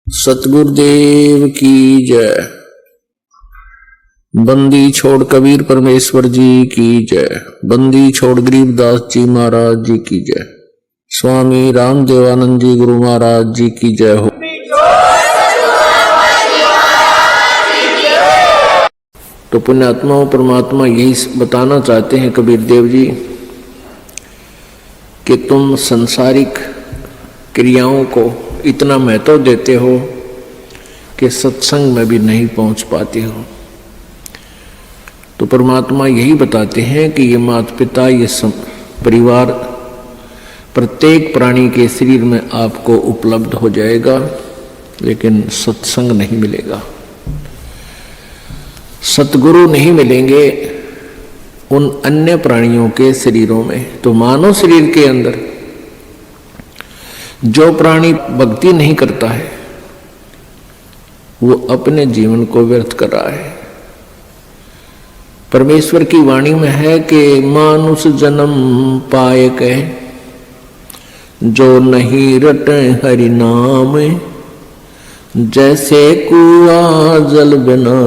सतगुरुदेव की जय। बंदी छोड़ कबीर परमेश्वर जी की जय। बंदी छोड़ गरीबदास जी महाराज जी की जय। स्वामी रामदेवानंद जी गुरु महाराज जी की जय हो। तो पुण्यात्माओं, परमात्मा यही बताना चाहते हैं कबीर देव जी कि तुम संसारिक क्रियाओं को इतना महत्व देते हो कि सत्संग में भी नहीं पहुंच पाते हो। तो परमात्मा यही बताते हैं कि ये माता पिता, ये परिवार प्रत्येक प्राणी के शरीर में आपको उपलब्ध हो जाएगा, लेकिन सत्संग नहीं मिलेगा, सतगुरु नहीं मिलेंगे उन अन्य प्राणियों के शरीरों में। तो मानव शरीर के अंदर जो प्राणी भक्ति नहीं करता है वो अपने जीवन को व्यर्थ कर रहा है। परमेश्वर की वाणी में है कि मानुष जन्म पाए के जो नहीं रटे हरि नाम, जैसे कुआं जल बिना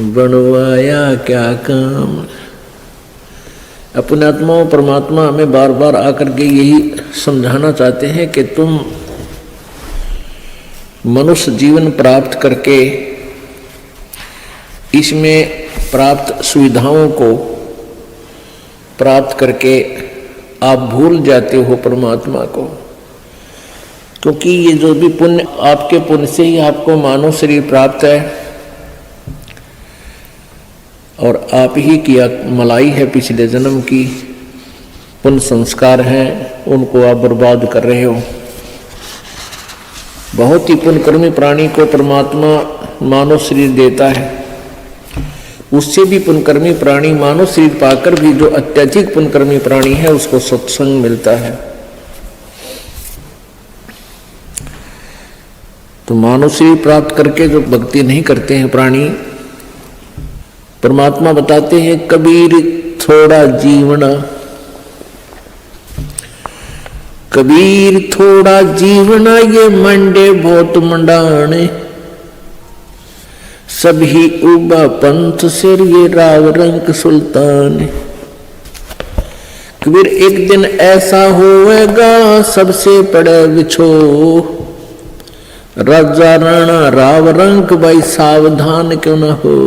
बनवाया क्या काम। अपने आत्मा परमात्मा हमें बार बार आकर के यही समझाना चाहते हैं कि तुम मनुष्य जीवन प्राप्त करके इसमें प्राप्त सुविधाओं को प्राप्त करके आप भूल जाते हो परमात्मा को, क्योंकि ये जो भी पुण्य, आपके पुण्य से ही आपको मानव शरीर प्राप्त है और आप ही की मलाई है पिछले जन्म की, पुण्य संस्कार हैं, उनको आप बर्बाद कर रहे हो। बहुत ही पुण्यकर्मी प्राणी को परमात्मा मानव शरीर देता है, उससे भी पुण्यकर्मी प्राणी मानव शरीर पाकर भी जो अत्यधिक पुण्यकर्मी प्राणी है उसको सत्संग मिलता है। तो मानव शरीर प्राप्त करके जो भक्ति नहीं करते हैं प्राणी, परमात्मा बताते हैं कबीर थोड़ा जीवना, कबीर थोड़ा जीवना ये मंडे बहुत मंडाने, सभी उबा पंथ सिर ये राव रंग सुल्तान। कबीर एक दिन ऐसा होएगा सबसे पड़े बिछो, राजा राणा राव रंग भाई सावधान क्यों न हो।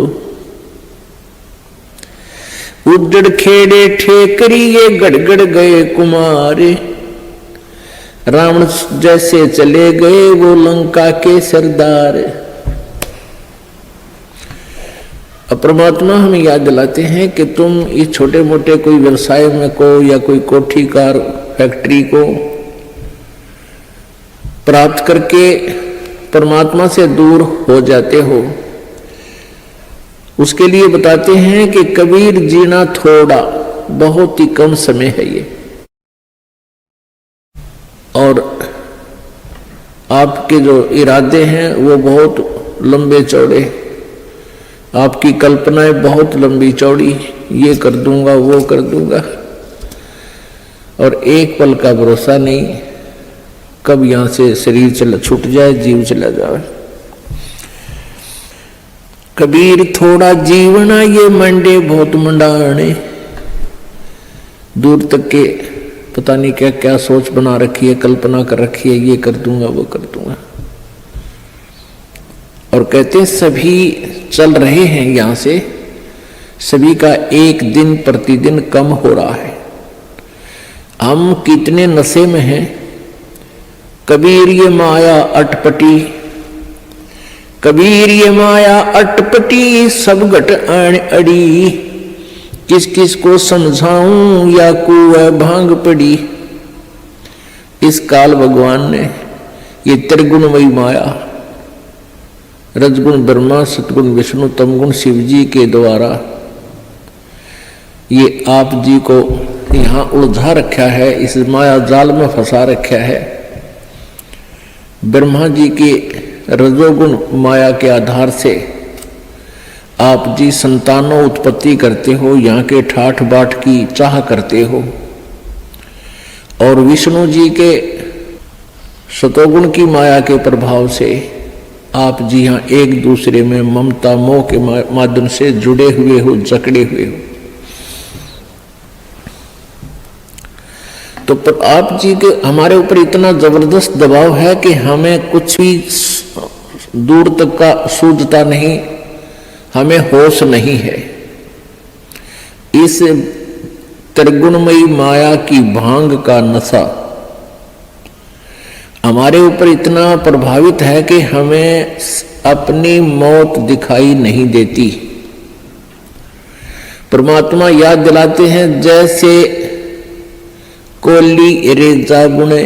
उजड़ खेड़े ठेकरी ये गड़गड़ गए कुमारे, रावण जैसे चले गए वो लंका के सरदार। अब परमात्मा हमें याद दिलाते हैं कि तुम इस छोटे मोटे कोई व्यवसाय में को या कोई कोठी कार फैक्ट्री को प्राप्त करके परमात्मा से दूर हो जाते हो। उसके लिए बताते हैं कि कबीर जीना थोड़ा, बहुत ही कम समय है ये, और आपके जो इरादे हैं वो बहुत लंबे चौड़े, आपकी कल्पनाएं बहुत लंबी चौड़ी, ये कर दूंगा वो कर दूंगा, और एक पल का भरोसा नहीं, कब यहां से शरीर छूट जाए, जीव चला जाए। कबीर थोड़ा जीवना ये मंडे बहुत मंडाने, दूर तक के पता नहीं क्या क्या सोच बना रखी है, कल्पना कर रखी है, ये कर दूंगा वो कर दूंगा, और कहते सभी चल रहे हैं यहां से, सभी का एक दिन प्रतिदिन कम हो रहा है। हम कितने नशे में हैं। कबीर ये माया अटपटी, कबीर ये माया अटपटी सब घट आण अड़ी, किस किस को समझाऊं या कुआ भांग पड़ी। इस काल भगवान ने ये त्रिगुणमयी माया, रजगुण ब्रह्मा, सतगुण विष्णु, तमगुण शिव जी के द्वारा ये आप जी को यहां उलझा रखा है, इस माया जाल में फंसा रखा है। ब्रह्मा जी के रजोगुण माया के आधार से आप जी संतानों उत्पत्ति करते हो, यहाँ के ठाठ बाट की चाह करते हो, और विष्णु जी के सतोगुण की माया के प्रभाव से आप जी हाँ एक दूसरे में ममता मोह के माध्यम से जुड़े हुए हो, जकड़े हुए हो। तो पर आप जी के हमारे ऊपर इतना जबरदस्त दबाव है कि हमें कुछ भी दूर तक का सूझता नहीं, हमें होश नहीं है। इस त्रिगुणमयी माया की भांग का नशा हमारे ऊपर इतना प्रभावित है कि हमें अपनी मौत दिखाई नहीं देती। परमात्मा याद दिलाते हैं, जैसे कोली रेजा बुने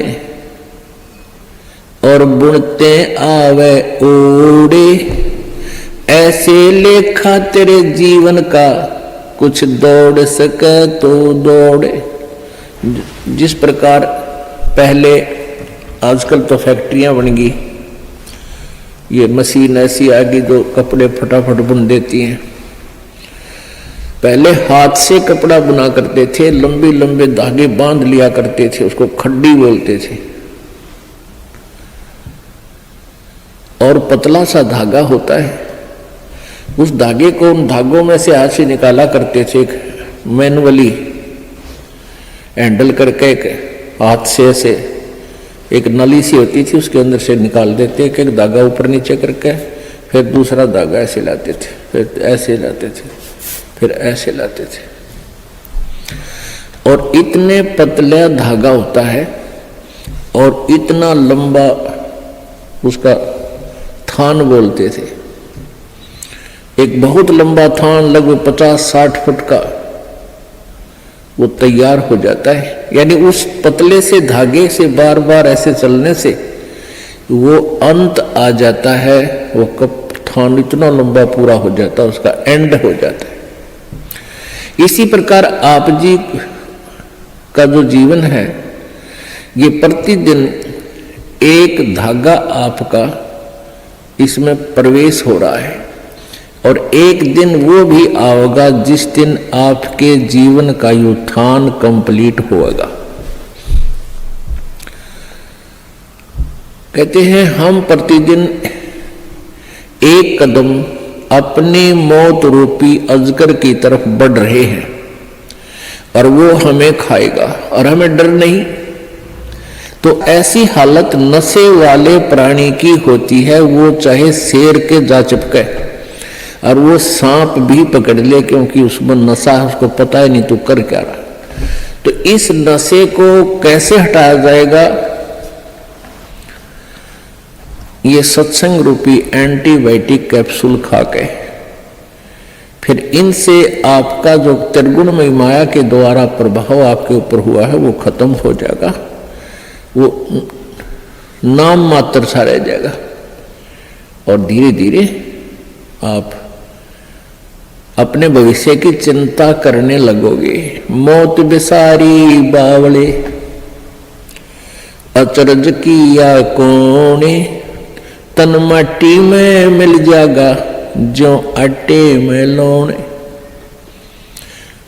और बुनते आवे ओड़े, ऐसे लेखा तेरे जीवन का कुछ दौड़ सके तो दौड़े। जिस प्रकार पहले, आजकल तो फैक्ट्रियां बन गई, ये मशीन ऐसी आ गई जो कपड़े फटाफट बुन देती हैं। पहले हाथ से कपड़ा बुना करते थे, लंबे लंबे धागे बांध लिया करते थे, उसको खड्डी बोलते थे। और पतला सा धागा होता है, उस धागे को उन धागों में से हाथ से निकाला करते थे, एक मैनुअली हैंडल करके एक हाथ से ऐसे एक नली सी होती थी, उसके अंदर से निकाल देते, एक एक धागा ऊपर नीचे करके, फिर दूसरा धागा ऐसे लाते थे, फिर ऐसे लाते थे, फिर ऐसे लाते थे। और इतने पतला धागा होता है और इतना लंबा उसका थान बोलते थे। एक बहुत लंबा थान लगभग 50-60 फुट का वो तैयार हो जाता है। यानी उस पतले से धागे से बार बार ऐसे चलने से वो अंत आ जाता है, वो कप थान इतना लंबा पूरा हो जाता है, उसका एंड हो जाता है। इसी प्रकार आप जी का जो जीवन है, ये प्रतिदिन एक धागा आपका इसमें प्रवेश हो रहा है, और एक दिन वो भी आएगा जिस दिन आपके जीवन का उत्थान कंप्लीट होगा। कहते हैं हम प्रतिदिन एक कदम अपने मौत रूपी अजगर की तरफ बढ़ रहे हैं, और वो हमें खाएगा और हमें डर नहीं। तो ऐसी हालत नशे वाले प्राणी की होती है, वो चाहे शेर के जा चिपके और वो सांप भी पकड़ ले, क्योंकि उसमें नशा है, उसको पता ही नहीं तो कर क्या रहा। तो इस नशे को कैसे हटाया जाएगा? ये सत्संग रूपी एंटीबायोटिक कैप्सूल खा के, फिर इनसे आपका जो त्रिगुणमय माया के द्वारा प्रभाव आपके ऊपर हुआ है वो खत्म हो जाएगा, वो नाम मात्र सा रह जाएगा, और धीरे धीरे आप अपने भविष्य की चिंता करने लगोगे। मौत बिसारी बावले अचरज किया कोने, तन माटी में मिल जाएगा जो आटे में लौने।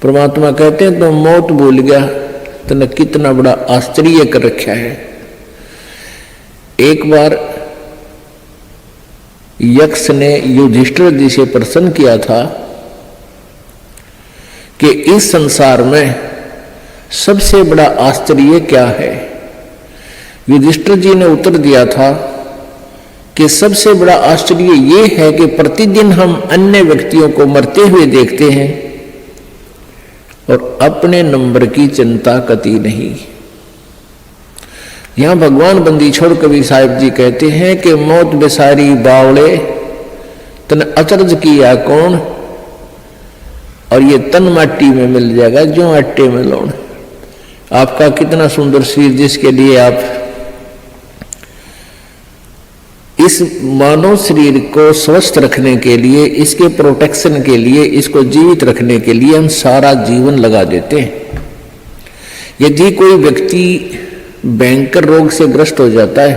परमात्मा कहते हैं तो मौत भूल गया, तने कितना बड़ा आश्चर्य कर रखा है। एक बार यक्ष ने युधिष्ठिर जी से प्रश्न किया था कि इस संसार में सबसे बड़ा आश्चर्य क्या है? युधिष्ठिर जी ने उत्तर दिया था कि सबसे बड़ा आश्चर्य ये है कि प्रतिदिन हम अन्य व्यक्तियों को मरते हुए देखते हैं और अपने नंबर की चिंता कती नहीं। यहां भगवान बंदी छोड़ कबीर साहिब जी कहते हैं कि मौत बेसारी बावले तन अचरज किया कौन, और ये तन माटी में मिल जाएगा जो आटे में लौण। आपका कितना सुंदर शरीर, जिसके लिए आप इस मानव शरीर को स्वस्थ रखने के लिए, इसके प्रोटेक्शन के लिए, इसको जीवित रखने के लिए हम सारा जीवन लगा देते हैं। यदि कोई व्यक्ति भयंकर रोग से ग्रस्त हो जाता है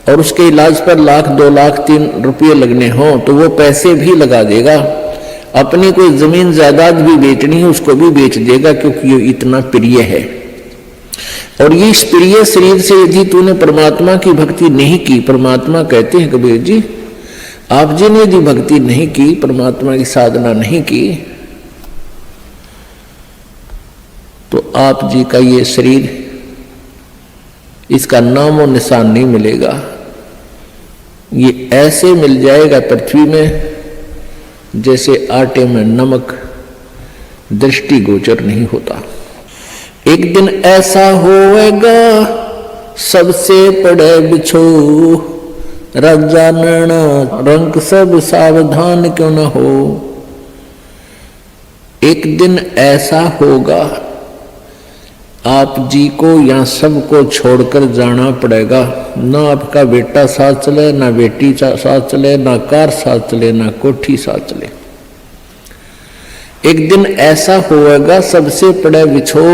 और उसके इलाज पर 1 लाख 2 लाख 3 रुपये लगने हों तो वो पैसे भी लगा देगा। अपनी कोई जमीन जायदाद भी बेचनी है उसको भी बेच देगा, क्योंकि ये इतना प्रिय है। और ये इस प्रिय शरीर से यदि तूने परमात्मा की भक्ति नहीं की, परमात्मा कहते हैं कबीर जी, आप जी ने यदि भक्ति नहीं की, परमात्मा की साधना नहीं की, तो आप जी का ये शरीर, इसका नाम और निशान नहीं मिलेगा। ये ऐसे मिल जाएगा पृथ्वी में जैसे आटे में नमक, दृष्टि गोचर नहीं होता। एक दिन ऐसा होएगा सबसे पड़े बिछो, राजा नैना रंग सब सावधान क्यों न हो। एक दिन ऐसा होगा आप जी को या सबको छोड़कर जाना पड़ेगा। ना आपका बेटा साथ चले, ना बेटी साथ चले, ना कार साथ चले, ना कोठी साथ चले। एक दिन ऐसा होगा सबसे पड़े बिछो।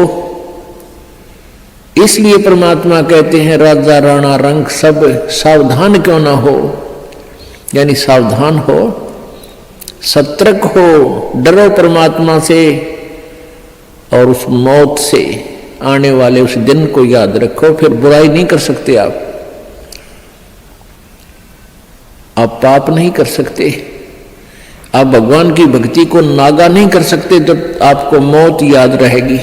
इसलिए परमात्मा कहते हैं राजा राणा रंग सब सावधान क्यों ना हो, यानी सावधान हो, सतर्क हो, डरो परमात्मा से और उस मौत से, आने वाले उस दिन को याद रखो। फिर बुराई नहीं कर सकते आप पाप नहीं कर सकते, आप भगवान की भक्ति को नागा नहीं कर सकते, तो आपको मौत याद रहेगी।